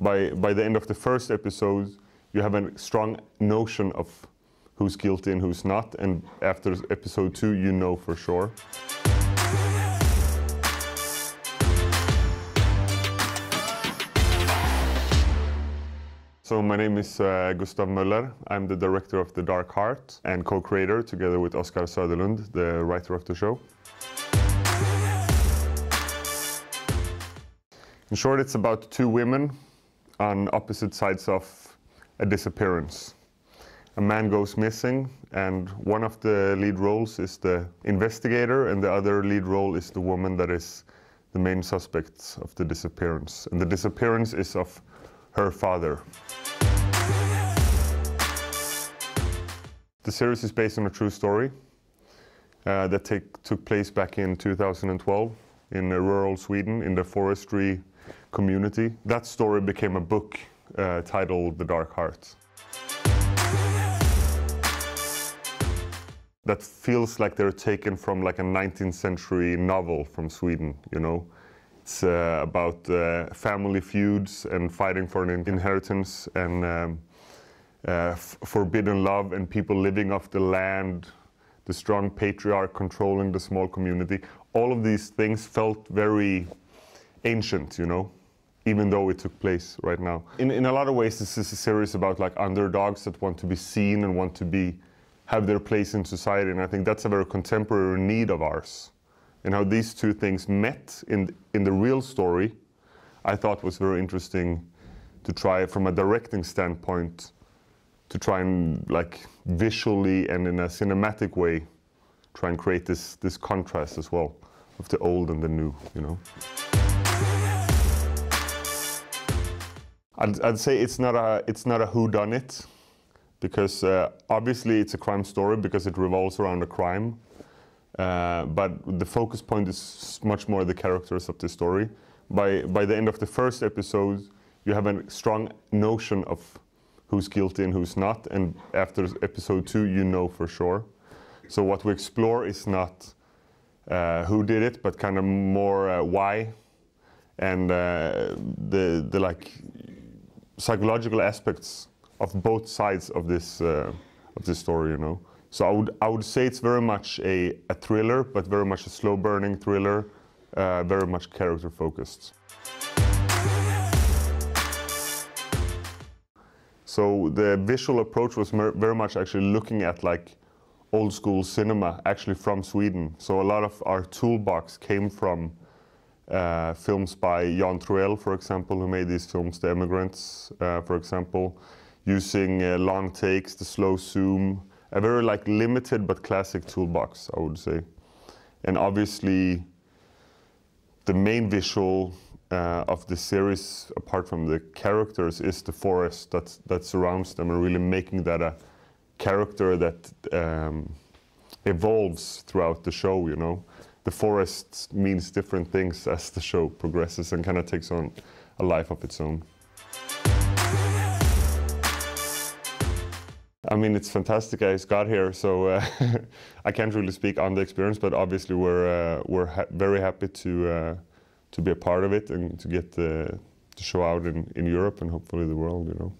By the end of the first episode, you have a strong notion of who's guilty and who's not, and after episode 2, you know for sure. So my name is Gustav Möller. I'm the director of The Dark Heart and co-creator together with Oscar Söderlund, the writer of the show. In short, it's about two women on opposite sides of a disappearance. A man goes missing, and one of the lead roles is the investigator, and the other lead role is the woman that is the main suspect of the disappearance. And the disappearance is of her father. The series is based on a true story that took place back in 2012 in rural Sweden in the forestry community. That story became a book titled The Dark Heart. That feels like they're taken from like a 19th century novel from Sweden, you know. It's about family feuds and fighting for an inheritance and forbidden love and people living off the land, the strong patriarch controlling the small community. All of these things felt very ancient, you know, even though it took place right now. In a lot of ways, this is a series about like underdogs that want to be seen and want to have their place in society, and I think that's a very contemporary need of ours. And how these two things met in the real story, I thought was very interesting to try from a directing standpoint, to try and like visually and in a cinematic way, try and create this contrast as well of the old and the new, you know. I'd say it's not a whodunit, because obviously it's a crime story because it revolves around a crime. But the focus point is much more the characters of the story. By the end of the first episode, you have a strong notion of who's guilty and who's not, and after episode 2, you know for sure. So what we explore is not who did it, but kind of more why, and the like psychological aspects of both sides of this story, you know. So I would say it's very much a thriller, but very much a slow-burning thriller, very much character-focused. So the visual approach was very much actually looking at like old-school cinema, actually from Sweden. So a lot of our toolbox came from films by Jan Troell, for example, who made these films, The Emigrants, for example, using long takes, the slow zoom, a very like limited but classic toolbox, I would say. And obviously, the main visual of the series, apart from the characters, is the forest that surrounds them, and really making that a character that evolves throughout the show, you know. The forest means different things as the show progresses and kind of takes on a life of its own. I mean, it's fantastic I just got here, so I can't really speak on the experience, but obviously we're very happy to be a part of it and to get the show out in Europe and hopefully the world, you know.